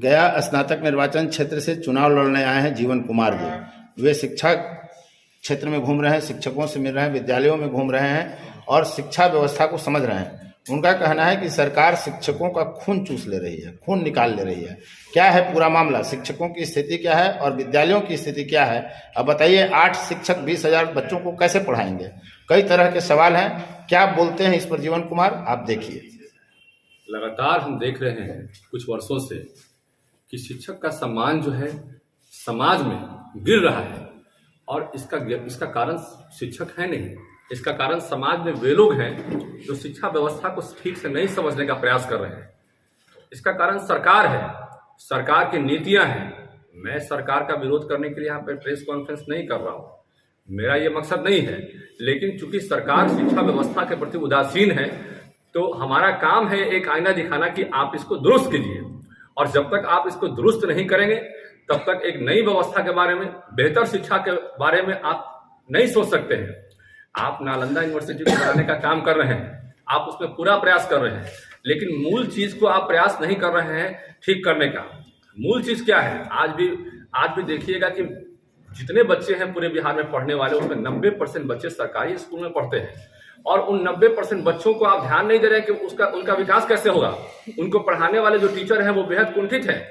गया स्नातक निर्वाचन क्षेत्र से चुनाव लड़ने आए हैं जीवन कुमार जी। वे शिक्षा क्षेत्र में घूम रहे हैं, शिक्षकों से मिल रहे हैं, विद्यालयों में घूम रहे हैं और शिक्षा व्यवस्था को समझ रहे हैं। उनका कहना है कि सरकार शिक्षकों का खून चूस ले रही है, खून निकाल ले रही है। क्या है पूरा मामला, शिक्षकों की स्थिति क्या है और विद्यालयों की स्थिति क्या है, अब बताइए। 8 शिक्षक 20,000 बच्चों को कैसे पढ़ाएंगे? कई तरह के सवाल हैं। क्या बोलते हैं इस पर जीवन कुमार, आप देखिए। लगातार हम देख रहे हैं कुछ वर्षों से कि शिक्षक का सम्मान जो है समाज में गिर रहा है, और इसका कारण शिक्षक है नहीं, इसका कारण समाज में वे लोग हैं जो शिक्षा व्यवस्था को ठीक से नहीं समझने का प्रयास कर रहे हैं। इसका कारण सरकार है, सरकार की नीतियां हैं। मैं सरकार का विरोध करने के लिए यहाँ पे प्रेस कॉन्फ्रेंस नहीं कर रहा हूँ, मेरा ये मकसद नहीं है। लेकिन चूंकि सरकार शिक्षा व्यवस्था के प्रति उदासीन है, तो हमारा काम है एक आईना दिखाना कि आप इसको दुरुस्त कीजिए। और जब तक आप इसको दुरुस्त नहीं करेंगे, तब तक एक नई व्यवस्था के बारे में, बेहतर शिक्षा के बारे में आप नहीं सोच सकते हैं। आप नालंदा यूनिवर्सिटी को बनाने का काम कर रहे हैं, आप उसमें पूरा प्रयास कर रहे हैं, लेकिन मूल चीज को आप प्रयास नहीं कर रहे हैं ठीक करने का। मूल चीज क्या है? आज भी देखिएगा कि जितने बच्चे हैं पूरे बिहार में पढ़ने वाले, उसमें 90% बच्चे सरकारी स्कूल में पढ़ते हैं, और उन 90% बच्चों को आप ध्यान नहीं दे रहे हैं कि उनका विकास कैसे होगा। उनको पढ़ाने वाले जो टीचर हैं वो बेहद कुंठित है,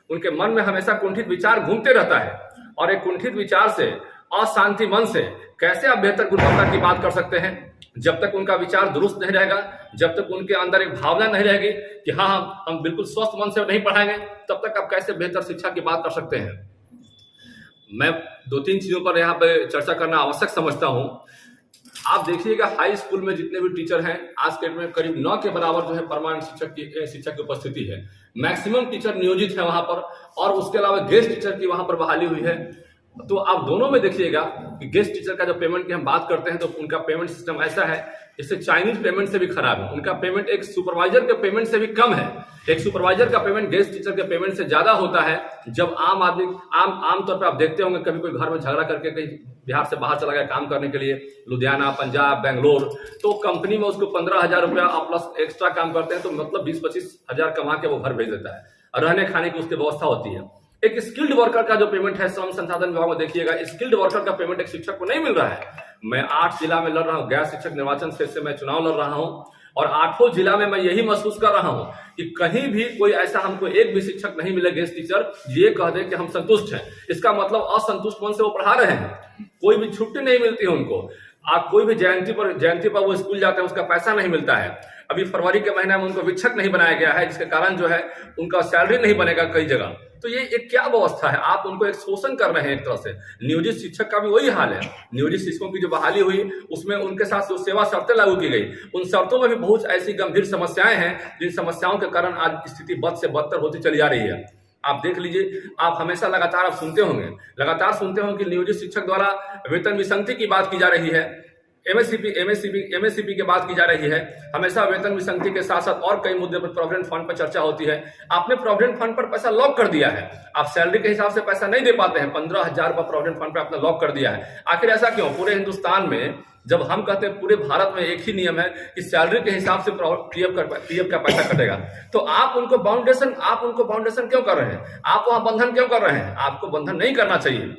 उनके मन में हमेशा कुंठित विचार घूमते रहता है, और एक कुंठित विचार से, अशांति मन से कैसे आप बेहतर गुणवत्ता की बात कर सकते हैं? जब तक उनका विचार दुरुस्त नहीं रहेगा, जब तक उनके अंदर एक भावना नहीं रहेगी कि हाँ हम बिल्कुल स्वस्थ मन से नहीं पढ़ाएंगे, तब तक आप कैसे बेहतर शिक्षा की बात कर सकते हैं? मैं 2-3 चीजों पर यहाँ पे चर्चा करना आवश्यक समझता हूँ। आप देखिएगा हाई स्कूल में जितने भी टीचर हैं, आज के डेट में करीब 9 के बराबर जो है परमानेंट शिक्षक की उपस्थिति है। मैक्सिमम टीचर नियोजित है वहां पर, और उसके अलावा गेस्ट टीचर की वहां पर बहाली हुई है। तो आप दोनों में देखिएगा कि गेस्ट टीचर का जो पेमेंट की हम बात करते हैं, तो उनका पेमेंट सिस्टम ऐसा है जिससे चाइनीज पेमेंट से भी खराब है। उनका पेमेंट एक सुपरवाइजर के पेमेंट से भी कम है। एक सुपरवाइजर का पेमेंट गेस्ट टीचर के पेमेंट से ज्यादा होता है। जब आम आदमी आमतौर पर आप देखते होंगे, कभी कोई घर में झगड़ा करके कहीं बिहार से बाहर चला गया काम करने के लिए, लुधियाना, पंजाब, बेंगलोर, तो कंपनी में उसको 15,000 रुपया प्लस एक्स्ट्रा काम करते हैं, तो मतलब 20-25 हजार कमा के वो घर भेज देता है, और रहने खाने की उसकी व्यवस्था होती है। एक स्किल्ड वर्कर का जो पेमेंट है श्रम संसाधन विभाग में देखिएगा, स्किल्ड वर्कर का पेमेंट एक शिक्षक को नहीं मिल रहा है। मैं 8 जिला में लड़ रहा हूँ, गैर शिक्षक निर्वाचन क्षेत्र से मैं चुनाव लड़ रहा हूँ, और 8 जिला में मैं यही महसूस कर रहा हूँ कि कहीं भी कोई ऐसा हमको एक भी शिक्षक नहीं मिले, गेस्ट टीचर, ये कह दे कि हम संतुष्ट हैं। इसका मतलब असंतुष्ट मन से वो पढ़ा रहे हैं, कोई भी छुट्टी नहीं मिलती है उनको। आप कोई भी जयंती पर वो स्कूल जाते हैं, उसका पैसा नहीं मिलता है। अभी फरवरी के महीने में उनको शिक्षक नहीं बनाया गया है, जिसके कारण जो है उनका सैलरी नहीं बनेगा कई जगह। तो ये एक क्या व्यवस्था है? आप उनको एक शोषण कर रहे हैं एक तरह से। नियोजित शिक्षक का भी वही हाल है। नियोजित शिक्षकों की जो बहाली हुई, उसमें उनके साथ जो सेवा शर्तें लागू की गई, उन शर्तों में भी बहुत ऐसी गंभीर समस्याएं हैं, जिन समस्याओं के कारण आज स्थिति बद से बदतर होती चली जा रही है। आप देख लीजिए, आप हमेशा लगातार आप सुनते होंगे कि नियोजित शिक्षक द्वारा वेतन विसंगति की बात की जा रही है, एमएससीपी की बात की जा रही है। हमेशा वेतन विसंगति के साथ साथ और कई मुद्दे पर प्रोविडेंट फंड पर चर्चा होती है। आपने प्रोविडेंट फंड पर पैसा लॉक कर दिया है, आप सैलरी के हिसाब से पैसा नहीं दे पाते हैं। 15,000 रुपया प्रोविडेंट फंड पर आपने लॉक कर दिया है। आखिर ऐसा क्यों? पूरे हिंदुस्तान में, जब हम कहते हैं पूरे भारत में एक ही नियम है कि सैलरी के हिसाब से पीएफ का पैसा कटेगा, तो आप उनको बाउंडेशन क्यों कर रहे हैं? आप वहां बंधन क्यों कर रहे हैं? आपको बंधन नहीं करना चाहिए।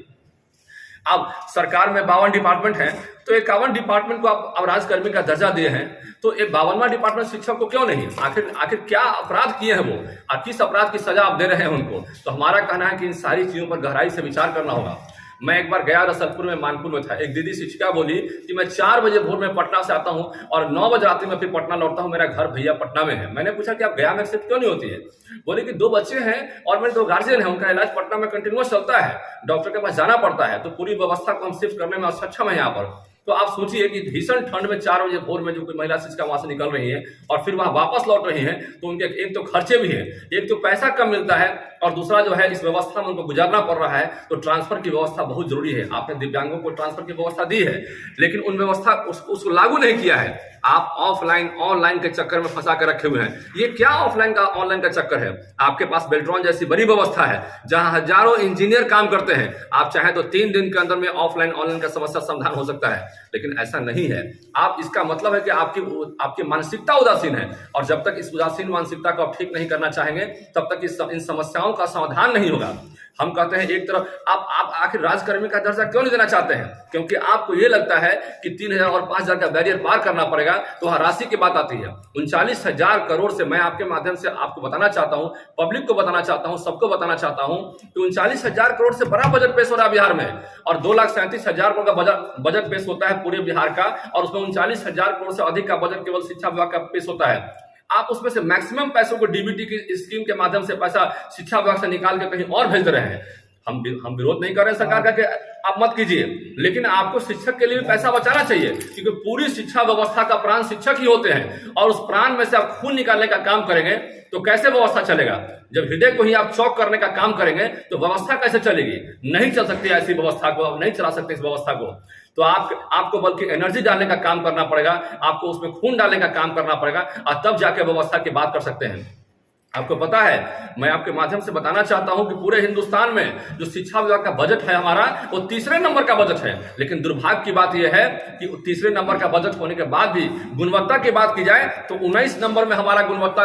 अब सरकार में 52 डिपार्टमेंट है, तो 51 डिपार्टमेंट को आप राजकर्मी का दर्जा दिए हैं, तो एक 52वां डिपार्टमेंट शिक्षक को क्यों नहीं? आखिर क्या अपराध किए हैं वो, और किस अपराध की सजा आप दे रहे हैं उनको? तो हमारा कहना है कि इन सारी चीजों पर गहराई से विचार करना होगा। मैं एक बार गया रसलपुर में, मानपुर में था, एक दीदी शिक्षिका बोली कि मैं 4 बजे भोर में पटना से आता हूँ और 9 बजे रात में फिर पटना लौटता हूँ, मेरा घर भैया पटना में है। मैंने पूछा कि आप गया में शिफ्ट क्यों नहीं होती है? बोले कि 2 बच्चे हैं और मेरे 2 गार्जियन हैं, उनका इलाज पटना में कंटिन्यूअस चलता है, डॉक्टर के पास जाना पड़ता है, तो पूरी व्यवस्था को हम शिफ्ट करने में असक्षम है यहाँ पर। तो आप सोचिए कि भीषण ठंड में 4 बजे भोर में जो कोई महिला शिक्षिका वहां से निकल रही है और फिर वहां वापस लौट रही है, तो उनके एक तो खर्चे भी हैं, एक तो पैसा कम मिलता है, और दूसरा जो है इस व्यवस्था में उनको गुजरना पड़ रहा है। तो ट्रांसफर की व्यवस्था बहुत जरूरी है। आपने दिव्यांगों को ट्रांसफर की व्यवस्था दी है, लेकिन उन व्यवस्था उसको लागू नहीं किया है। आप ऑफलाइन ऑनलाइन के चक्कर में फंसा के रखे हुए हैं। ये क्या ऑफलाइन का ऑनलाइन का चक्कर है? आपके पास बेल्ट्रॉन जैसी बड़ी व्यवस्था है जहां हजारों इंजीनियर काम करते हैं। आप चाहें तो 3 दिन के अंदर में ऑफलाइन ऑनलाइन का समस्या समाधान हो सकता है, लेकिन ऐसा नहीं है। आप इसका मतलब है कि आपकी मानसिकता उदासीन है, और जब तक इस उदासीन मानसिकता को आप ठीक नहीं करना चाहेंगे तब तक इन समस्याओं का समाधान नहीं होगा। हम कहते हैं एक तरफ आप आखिर राजकर्मी का दर्जा क्यों नहीं देना चाहते हैं? क्योंकि आपको ये लगता है कि 3,000 और 5,000 का बैरियर पार करना पड़ेगा, तो वहां राशि की बात आती है। 39,000 करोड़ से मैं आपके माध्यम से आपको बताना चाहता हूं, पब्लिक को बताना चाहता हूं, सबको बताना चाहता हूं कि 39,000 करोड़ से बड़ा बजट पेश हो रहा है बिहार में, और 2,37,000 करोड़ का बजट पेश होता है पूरे बिहार का, और उसमें 39,000 करोड़ से अधिक का बजट केवल शिक्षा विभाग का पेश होता है। आप उसमें से मैक्सिमम पैसों को डीबीटी की स्कीम के माध्यम से पैसा शिक्षा विभाग से निकाल के कहीं और भेज रहे हैं। हम विरोध नहीं कर रहे हैं सरकार का कि आप मत कीजिए, लेकिन आपको शिक्षक के लिए भी पैसा बचाना चाहिए, क्योंकि पूरी शिक्षा व्यवस्था का प्राण शिक्षक ही होते हैं, और उस प्राण में से आप खून निकालने का काम करेंगे तो कैसे व्यवस्था चलेगा? जब हृदय को ही आप चौक करने का काम करेंगे तो व्यवस्था कैसे चलेगी? नहीं चल सकती ऐसी व्यवस्था को, आप नहीं चला सकते इस व्यवस्था को। तो आपको बल्कि एनर्जी डालने का काम करना पड़ेगा, आपको उसमें खून डालने का काम करना पड़ेगा, और तब जाके व्यवस्था की बात कर सकते हैं। आपको पता है, मैं आपके माध्यम से बताना चाहता हूं कि पूरे हिंदुस्तान में जो शिक्षा विभाग का बजट है हमारा, वो 3रे नंबर का बजट है। लेकिन दुर्भाग्य की बात यह है कि 3रे नंबर का बजट होने के बाद भी गुणवत्ता की बात की जाए तो 19 नंबर में हमारा गुणवत्ता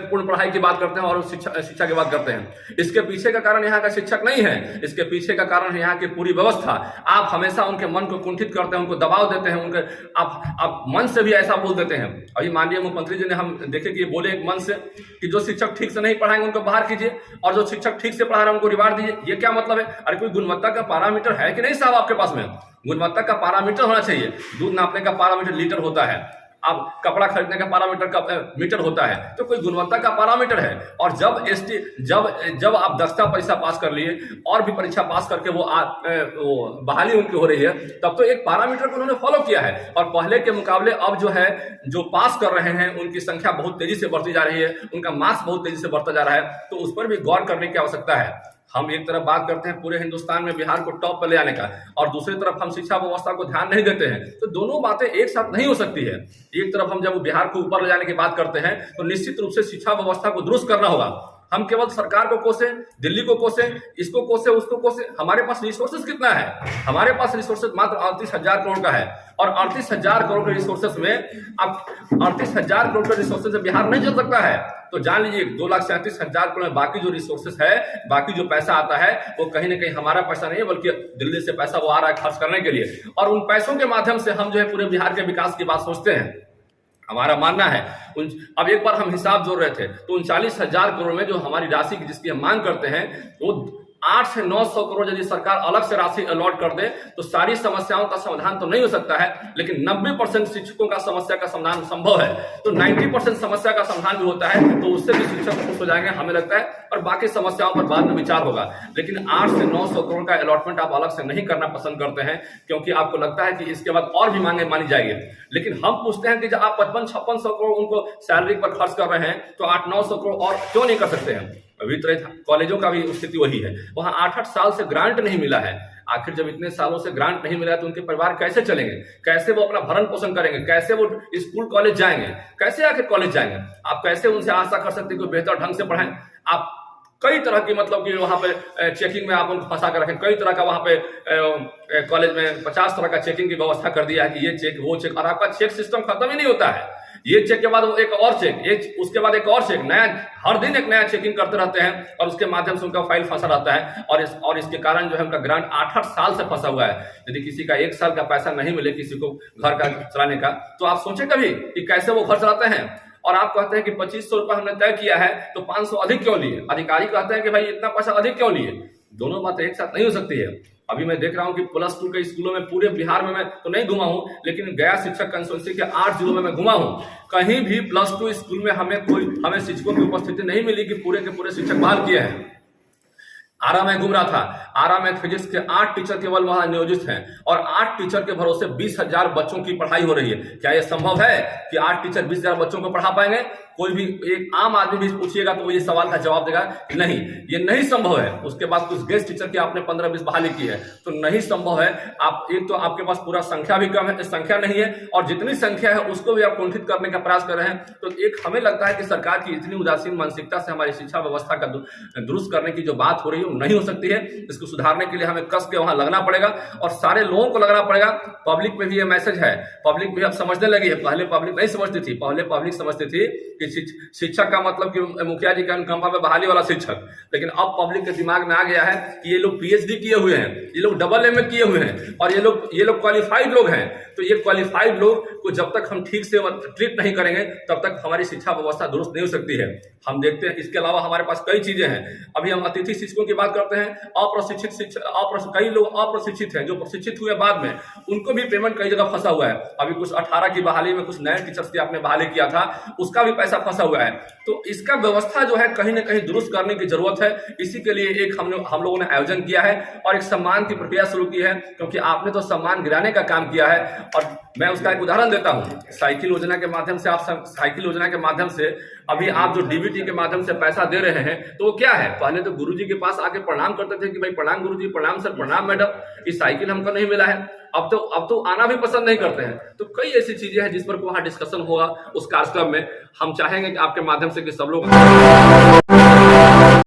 पूर्ण पढ़ाई की बात करते हैं और शिक्षा की बात करते हैं। इसके पीछे का कारण यहाँ का शिक्षक नहीं है, इसके पीछे का कारण यहाँ की पूरी व्यवस्था। आप हमेशा उनके मन को कुंठित करते हैं, उनको दबाव देते हैं, उनके आप मन से भी ऐसा बोल देते हैं। अभी माननीय मुख्यमंत्री जी ने हम देखे कि बोले एक मन से कि जो शिक्षक ठीक से नहीं पढ़ाएंगे उनको बाहर कीजिए, और जो शिक्षक ठीक से पढ़ा रहे हैं उनको रिवार्ड दीजिए। ये क्या मतलब है? अरे कोई गुणवत्ता का पैरामीटर है कि नहीं साहब आपके पास में? गुणवत्ता का पैरामीटर होना चाहिए। दूध नापने का पैरामीटर लीटर होता है, आप कपड़ा खरीदने का पैरामीटर का मीटर होता है, तो कोई गुणवत्ता का पैरामीटर है। और जब आप 10वीं परीक्षा पास कर लिए और भी परीक्षा पास करके वो बहाली उनकी हो रही है, तब तो एक पैरामीटर को उन्होंने फॉलो किया है। और पहले के मुकाबले अब जो है, जो पास कर रहे हैं उनकी संख्या बहुत तेजी से बढ़ती जा रही है, उनका मार्क्स बहुत तेजी से बढ़ता जा रहा है, तो उस पर भी गौर करने की आवश्यकता है। हम एक तरफ बात करते हैं पूरे हिंदुस्तान में बिहार को टॉप पर ले आने का, और दूसरी तरफ हम शिक्षा व्यवस्था को ध्यान नहीं देते हैं, तो दोनों बातें एक साथ नहीं हो सकती है। एक तरफ हम जब बिहार को ऊपर ले जाने की बात करते हैं तो निश्चित रूप से शिक्षा व्यवस्था को दुरुस्त करना होगा। हम केवल सरकार को कोसे, दिल्ली को कोसे, इसको कोसे, उसको कोसे, हमारे पास रिसोर्सेज कितना है? हमारे पास रिसोर्सेज मात्र 38,000 करोड़ का है, और 38,000 करोड़ के रिसोर्सेज में अब 38,000 करोड़ के रिसोर्सेज से बिहार नहीं चल सकता है। तो जान लीजिए 2,37,000 करोड़ में बाकी जो रिसोर्सेज है, बाकी जो पैसा आता है, वो कहीं ना कहीं हमारा पैसा नहीं है, बल्कि दिल्ली से पैसा वो आ रहा है खर्च करने के लिए, और उन पैसों के माध्यम से हम जो है पूरे बिहार के विकास की बात सोचते हैं। हमारा मानना है अब एक बार हम हिसाब जोड़ रहे थे तो 39,000 करोड़ में जो हमारी राशि जिसकी हम मांग करते हैं, वो 800 से 900 करोड़ यदि सरकार अलग से राशि अलॉट कर दे तो सारी समस्याओं का समाधान तो नहीं हो सकता है, लेकिन 90% शिक्षकों का समस्या का समाधान संभव है। तो 90% समस्या का समाधान भी होता है, तो उससे भी शिक्षक खुश हो जाएंगे हमें लगता है, और बाकी समस्याओं पर बाद में विचार होगा। लेकिन 800 से 900 करोड़ का अलॉटमेंट आप अलग से नहीं करना पसंद करते हैं, क्योंकि आपको लगता है कि इसके बाद और भी मांगे मानी जाएगी। लेकिन हम पूछते हैं कि जब आप 55-5600 करोड़ उनको सैलरी पर खर्च कर रहे हैं, तो 800-900 करोड़ और क्यों नहीं कर सकते हैं? वित्त कॉलेजों का भी स्थिति वही है, वहां 8-8 साल से ग्रांट नहीं मिला है। आखिर जब इतने सालों से ग्रांट नहीं मिला है तो उनके परिवार कैसे चलेंगे? कैसे वो अपना भरण पोषण करेंगे? कैसे वो स्कूल कॉलेज जाएंगे? कैसे आखिर कॉलेज जाएंगे? आप कैसे उनसे आशा कर सकते हैं कि बेहतर ढंग से पढ़ाएं? आप कई तरह की मतलब कि वहां पे चेकिंग में आप उनको फंसा कर रखें, कई तरह का वहां पे कॉलेज में 50 तरह का चेकिंग की व्यवस्था कर दिया है कि ये चेक वो चेक, और आपका चेक सिस्टम खत्म ही नहीं होता है। ये चेक के बाद एक और चेक, उसके बाद एक और चेक, नया हर दिन एक नया चेकिंग करते रहते हैं, और उसके माध्यम से उनका फाइल फंसा रहता है, और इसके कारण जो है उनका ग्रांट 8-8 साल से फंसा हुआ है। यदि किसी का 1 साल का पैसा नहीं मिले किसी को घर का चलाने का, तो आप सोचे कभी कि कैसे वो घर चलाते हैं? और आप कहते हैं कि 2500 रुपये हमने तय किया है तो 500 अधिक क्यों लिए? अधिकारी कहते हैं कि भाई इतना पैसा अधिक क्यों लिए? दोनों बातें एक साथ नहीं हो सकती है। अभी मैं देख रहा हूं कि +2 के स्कूलों में पूरे बिहार में मैं तो नहीं घुमा हूं, लेकिन गया शिक्षक कंसोर्शियम के 8 जिलों में मैं घुमा हूं। कहीं भी +2 स्कूल में हमें शिक्षकों की उपस्थिति नहीं मिली कि पूरे के पूरे शिक्षक बहाल किए हैं। आरा में घूम रहा था, आरा में फिजिक्स के 8 टीचर केवल वहां नियोजित हैं, और 8 टीचर के भरोसे 20,000 बच्चों की पढ़ाई हो रही है। क्या यह संभव है कि 8 टीचर 20,000 बच्चों को पढ़ा पाएंगे? कोई भी एक आम आदमी भी पूछिएगा तो वो ये सवाल का जवाब देगा कि नहीं, ये नहीं संभव है। उसके बाद कुछ गेस्ट टीचर की आपने 15-20 बहाली की है तो नहीं संभव है। आप एक तो आपके पास पूरा संख्या भी कम है, संख्या नहीं है, और जितनी संख्या है उसको भी आप कुंठित करने का प्रयास कर रहे हैं। तो एक हमें लगता है कि सरकार की इतनी उदासीन मानसिकता से हमारी शिक्षा व्यवस्था का दुरुस्त करने की जो बात हो रही है वो नहीं हो सकती है। इसको सुधारने के लिए हमें कस के वहां लगना पड़ेगा और सारे लोगों को लगना पड़ेगा। पब्लिक में भी ये मैसेज है, पब्लिक भी अब समझने लगी है। पहले पब्लिक नहीं समझती थी, पहले पब्लिक समझती थी कि शिक्षक का मतलब कि मुखिया जी के अनुकंपा पे बहाली वाला शिक्षक, लेकिन अब पब्लिक के दिमाग में आ गया है कि ये लोग पीएचडी किए हुए हैं, ये लोग डबल एमए किए हुए हैं और ये लोग क्वालिफाइड लोग हैं। तो ये क्वालिफाइड लोग को जब तक हम ठीक से ट्रीट नहीं करेंगे तब तक हमारी शिक्षा व्यवस्था दुरुस्त नहीं हो सकती है। हम देखते हैं इसके अलावा हमारे पास कई चीजें हैं। अभी हम अतिथि शिक्षकों की बात करते हैं, अप्रशिक्षित शिक्षक, कई लोग अप्रशिक्षित हैं, जो प्रशिक्षित हुए बाद में उनको भी पेमेंट कई जगह फंसा हुआ है। अभी कुछ 18 की बहाली में कुछ नए टीचर्स की आपने बहाली किया था, उसका भी पैसा फंसा हुआ है। तो इसका व्यवस्था जो है कहीं ना कहीं दुरुस्त करने की जरूरत है। इसी के लिए एक हम लोगों ने आयोजन किया है और एक सम्मान की प्रक्रिया शुरू की है, क्योंकि आपने तो सम्मान गिराने का काम किया है। और मैं उसका एक उदाहरण देता हूं, साइकिल योजना के माध्यम से साइकिल योजना के माध्यम से अभी आप जो डीबीटी के माध्यम से पैसा दे रहे हैं, तो वो क्या है? पहले तो गुरुजी के पास आके प्रणाम करते थे कि भाई प्रणाम गुरुजी, प्रणाम सर, प्रणाम मैडम, ये साइकिल हमको नहीं मिला है। अब तो आना भी पसंद नहीं करते हैं। तो कई ऐसी चीजें हैं जिस पर वहां डिस्कशन होगा उस कार्यक्रम में। हम चाहेंगे कि आपके माध्यम से कि सब लोग